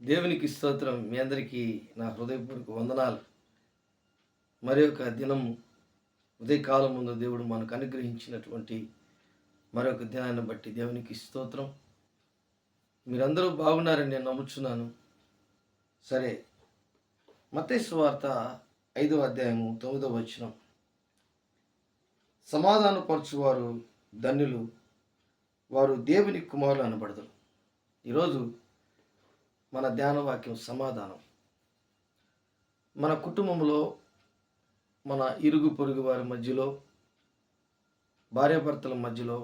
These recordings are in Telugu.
దేవునికి స్తోత్రం. మీ అందరికీ నా హృదయపూర్వక వందనాలు. మరి ఒక దినం ఉదయకాలం ముందు దేవుడు మనకు అనుగ్రహించినటువంటి మరొక దినాన్ని బట్టి దేవునికి స్తోత్రం. మీరందరూ బాగున్నారని నేను నమ్ముచున్నాను. సరే, మత్తయి సువార్త 5వ అధ్యాయము 9వ వచనం. సమాధానపరచువారు ధన్యులు, వారు దేవుని కుమారులు అనబడతారు. ఈరోజు మన ధ్యాన వాక్యం సమాధానం. మన కుటుంబంలో, మన ఇరుగు పొరుగు వారి మధ్యలో, భార్యాభర్తల మధ్యలో,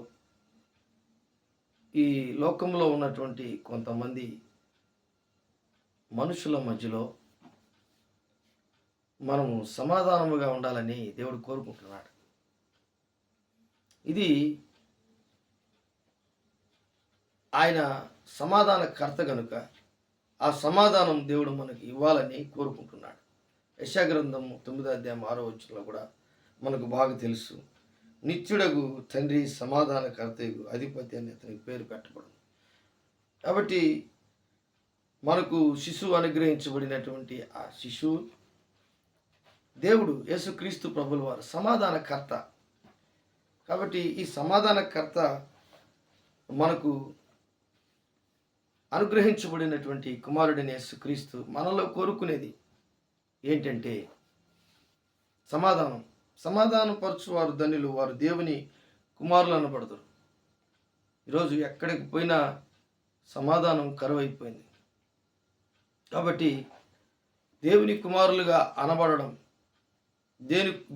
ఈ లోకంలో ఉన్నటువంటి కొంతమంది మనుషుల మధ్యలో మనము సమాధానముగా ఉండాలని దేవుడు కోరుకుంటున్నాడు. ఇది ఆయన సమాధానకర్త కనుక ఆ సమాధానం దేవుడు మనకి ఇవ్వాలని కోరుకుంటున్నాడు. యెషయా గ్రంథము 9వ అధ్యాయం 6వ వచనంలో కూడా మనకు బాగా తెలుసు, నిత్యుడగు తండ్రి సమాధానకర్తయు అధిపతి అని అతనికి పేరు పెట్టబడింది. కాబట్టి మనకు శిశువు అనుగ్రహించబడినటువంటి ఆ శిశువు దేవుడు యేసుక్రీస్తు ప్రభుల వారు సమాధానకర్త. కాబట్టి ఈ సమాధానకర్త మనకు అనుగ్రహించబడినటువంటి కుమారుడైన యేసుక్రీస్తు మనలో కోరుకునేది ఏంటంటే సమాధానం. సమాధానపరచువారు ధన్యులు, వారు దేవుని కుమారులు అనబడతారు. ఈరోజు ఎక్కడికి పోయినా సమాధానం కరువైపోయింది. కాబట్టి దేవుని కుమారులుగా అనబడడం,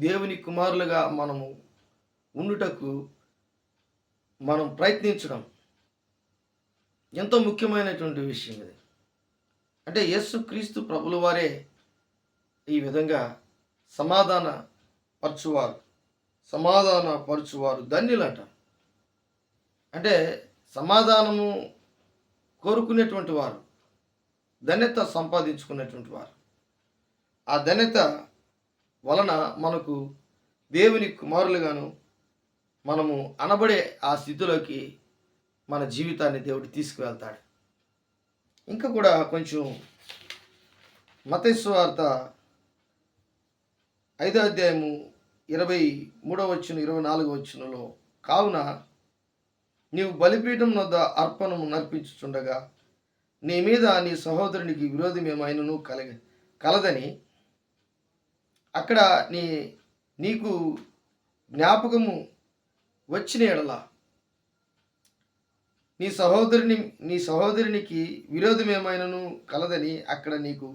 దేవుని కుమారులుగా మనము ఉండుటకు మనం ప్రయత్నించడం ఎంతో ముఖ్యమైనటువంటి విషయం ఇది. అంటే యేసుక్రీస్తు ప్రభుల వారే ఈ విధంగా సమాధానపరచువారు ధన్యులంట. అంటే సమాధానము కోరుకునేటువంటి వారు, ధన్యత సంపాదించుకునేటువంటి వారు. ఆ ధన్యత వలన మనకు దేవుని కుమారులుగాను మనము అనబడే ఆ స్థితిలోకి మన జీవితాన్ని దేవుడు తీసుకువెళ్తాడు. ఇంకా కూడా కొంచెం మత్తయి సువార్త 5వ అధ్యాయము 23వ వచనం 24వ వచనంలో, కావున నీవు బలిపీఠం వద్ద అర్పణము నర్పించుచుండగా నీ మీద నీ సహోదరునికి విరోధమేమైనను కలదని అక్కడ నీకు జ్ఞాపకము వచ్చిన ఎడల, నీ సహోదరునికి విరోధమేమైనను కలదని అక్కడ నీకు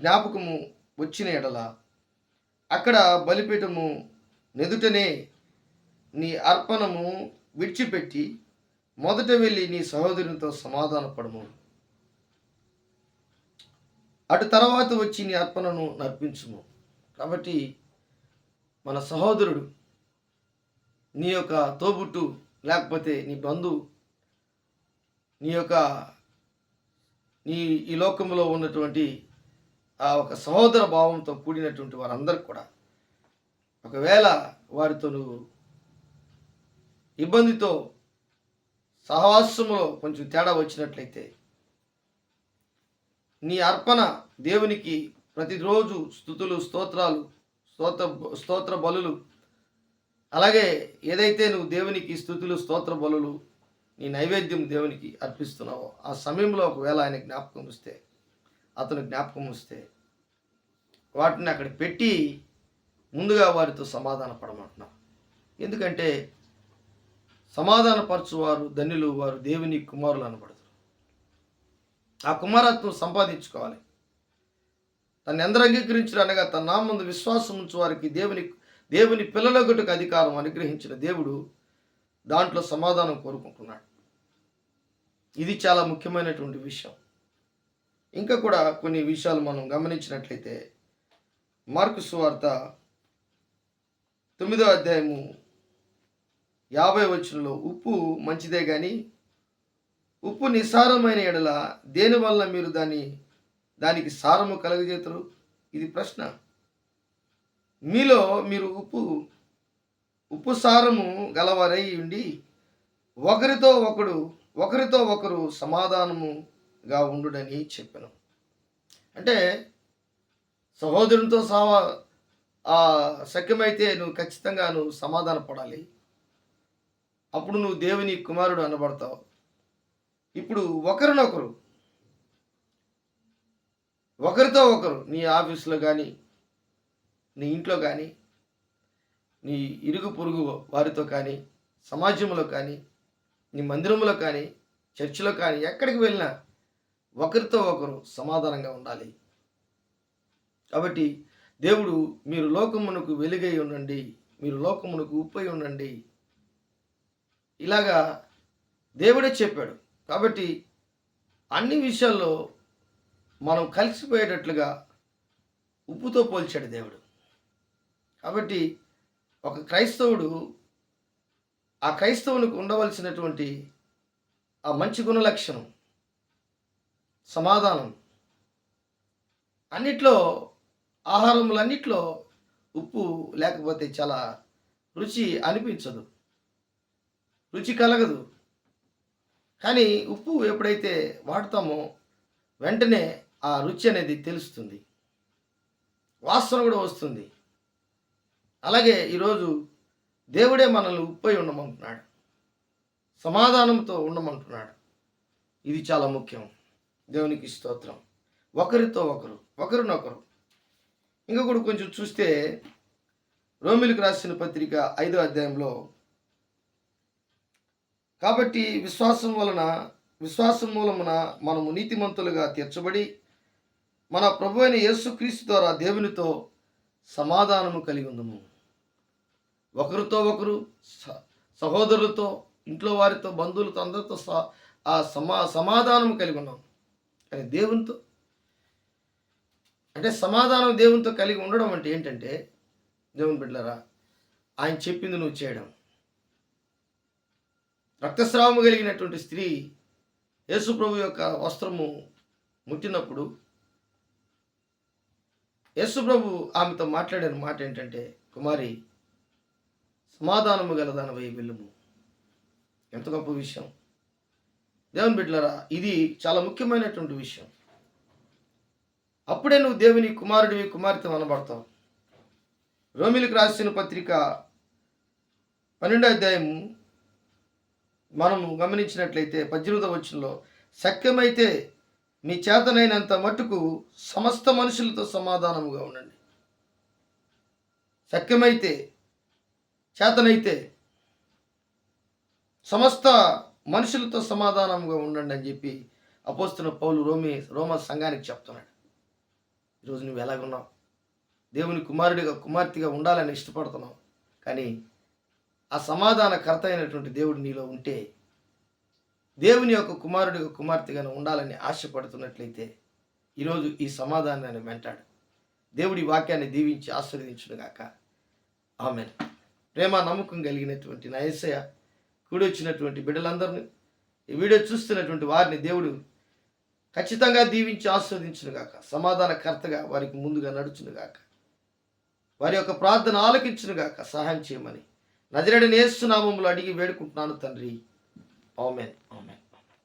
జ్ఞాపకము వచ్చిన ఎడల, అక్కడ బలిపీఠము నెదుటనే నీ అర్పణము విడిచిపెట్టి మొదట వెళ్ళి నీ సహోదరునితో సమాధానపడము. అటు తర్వాత వచ్చి నీ అర్పణను నర్పించుము. కాబట్టి మన సహోదరుడు, నీ యొక్క తోబుట్టు, లేకపోతే నీ బంధువు, ఈ లోకంలో ఉన్నటువంటి ఆ ఒక సహోదర భావంతో కూడినటువంటి వారందరికీ కూడా ఒకవేళ వారితో నువ్వు ఇబ్బందితో సహవాసములో కొంచెం తేడా వచ్చినట్లయితే, నీ అర్పణ దేవునికి ప్రతిరోజు స్తుతులు, స్తోత్ర బలులు, అలాగే ఏదైతే నువ్వు దేవునికి స్తుతులు, స్తోత్ర బలులు, నీ నైవేద్యం దేవునికి అర్పిస్తున్నావో ఆ సమయంలో ఒకవేళ అతను జ్ఞాపకం వస్తే వాటిని అక్కడ పెట్టి ముందుగా వారితో సమాధాన పడమంటున్నావు. ఎందుకంటే సమాధానపరచువారు ధన్యులు, వారు దేవుని కుమారులు అనబడతారు. ఆ కుమారత్వం సంపాదించుకోవాలి. తను ఎందరు అంగీకరించరు అనగా తన నామందు విశ్వాసం ఉంచు వారికి దేవుని పిల్లలగుటకు అధికారం అనుగ్రహించిన దేవుడు దాంట్లో సమాధానం కోరుకుంటున్నాడు. ఇది చాలా ముఖ్యమైనటువంటి విషయం. ఇంకా కూడా కొన్ని విషయాలు మనం గమనించినట్లయితే, మార్కు సువార్త 9వ అధ్యాయము 50వ వచనంలో, ఉప్పు మంచిదే కానీ ఉప్పు నిస్సారమైన ఎడల దేనివల్ల మీరు దానికి సారము కలుగజేతురు? ఇది ప్రశ్న. మీరు ఉప్పు సారము గలవారై ఉండి ఒకరితో ఒకరు సమాధానము సమాధానముగా ఉండుడని చెప్పాను. అంటే సహోదరునితో సఖ్యమైతే నువ్వు ఖచ్చితంగా నువ్వు సమాధాన పడాలి. అప్పుడు నువ్వు దేవుని కుమారుడు అనబడతావు. ఇప్పుడు ఒకరితో ఒకరు నీ ఆఫీసులో కానీ, నీ ఇంట్లో కానీ, నీ ఇరుగు పొరుగు వారితో కానీ, సమాజంలో కానీ, నీ మందిరంలో కానీ, చర్చిలో కానీ, ఎక్కడికి వెళ్ళినా ఒకరితో ఒకరు సమాధానంగా ఉండాలి. కాబట్టి దేవుడు మీరు లోకమునకు వెలుగై ఉండండి, మీరు లోకమునకు ఉప్పై ఉండండి, ఇలాగా దేవుడే చెప్పాడు. కాబట్టి అన్ని విషయాల్లో మనం కలిసిపోయేటట్లుగా ఉప్పుతో పోల్చాడు దేవుడు. కాబట్టి ఒక క్రైస్తవుడు ఆ క్రైస్తవునికి ఉండవలసినటువంటి ఆ మంచి గుణ లక్షణం సమాధానం. అన్నిట్లో ఆహారములన్నిట్లో ఉప్పు లేకపోతే చాలా రుచి అనిపించదు, రుచి కలగదు. కానీ ఉప్పు ఎప్పుడైతే వాడతామో వెంటనే ఆ రుచి అనేది తెలుస్తుంది, వాసన కూడా వస్తుంది. అలాగే ఈరోజు దేవుడే మనల్ని ఉప్పై ఉండమంటున్నాడు, సమాధానంతో ఉండమంటున్నాడు. ఇది చాలా ముఖ్యం. దేవునికి స్తోత్రం. ఒకరితో ఒకరు, ఒకరినొకరు. ఇంకా కూడా కొంచెం చూస్తే రోమిలకు రాసిన పత్రిక 5వ అధ్యాయంలో, కాబట్టి విశ్వాసం మూలమున మనము నీతిమంతులుగా తీర్చబడి మన ప్రభు అయిన యేసుక్రీస్తు ద్వారా దేవునితో సమాధానము కలిగి ఉందము. ఒకరితో ఒకరు, సహోదరులతో, ఇంట్లో వారితో, బంధువులతో, అందరితో సమాధానం కలిగి ఉన్నాం. కానీ దేవునితో అంటే సమాధానం దేవునితో కలిగి ఉండడం అంటే ఏంటంటే, దేవుని బిడ్డలారా, ఆయన చెప్పింది నువ్వు చేయడం. రక్తస్రావము కలిగినటువంటి స్త్రీ యేసు ప్రభు యొక్క వస్త్రము ముట్టినప్పుడు యేసు ప్రభు ఆమెతో మాట్లాడిన మాట ఏంటంటే, కుమారి, సమాధానము గలదానవై వెళ్ళుము. ఎంత గొప్ప విషయం దేవుని బిడ్డలారా, ఇది చాలా ముఖ్యమైనటువంటి విషయం. అప్పుడే నువ్వు దేవుని కుమారుడివి, కుమార్తె అనబడతావు. రోమిలకు రాసిన పత్రిక 12వ అధ్యాయము మనము గమనించినట్లయితే 18వ వచనంలో, శక్యమైతే మీ చేతనైనంత మట్టుకు సమస్త మనుషులతో సమాధానముగా ఉండండి. శక్యమైతే, చేతనైతే సమస్త మనుషులతో సమాధానంగా ఉండండి అని చెప్పి అపోస్తలుడైన పౌలు రోమా సంఘానికి చెప్తున్నాడు. ఈరోజు నువ్వు ఎలాగున్నావు? దేవుని కుమారుడిగా, కుమార్తెగా ఉండాలని ఇష్టపడుతున్నావు. కానీ ఆ సమాధానకర్త అయినటువంటి దేవుడు నీలో ఉంటే, దేవుని యొక్క కుమారుడిగా, కుమార్తెగా ఉండాలని ఆశపడుతున్నట్లయితే ఈరోజు ఈ సమాధానాన్ని వెంటాడు. దేవుడి వాక్యాన్ని దీవించి ఆశీర్వదించునుగాక. ఆమేన్. ప్రేమ నమ్మకం కలిగినటువంటి నా యేసయ్య కూడి వచ్చినటువంటి బిడ్డలందరినీ, ఈ వీడియో చూస్తున్నటువంటి వారిని దేవుడు ఖచ్చితంగా దీవించి ఆస్వాదించునుగాక. సమాధానకర్తగా వారికి ముందుగా నడుచునుగాక. వారి యొక్క ప్రార్థన ఆలకించునుగాక. సహాయం చేయమని నజరేయుడైన యేసు నామములో అడిగి వేడుకుంటున్నాను తండ్రి. ఆమేన్. ఆమేన్.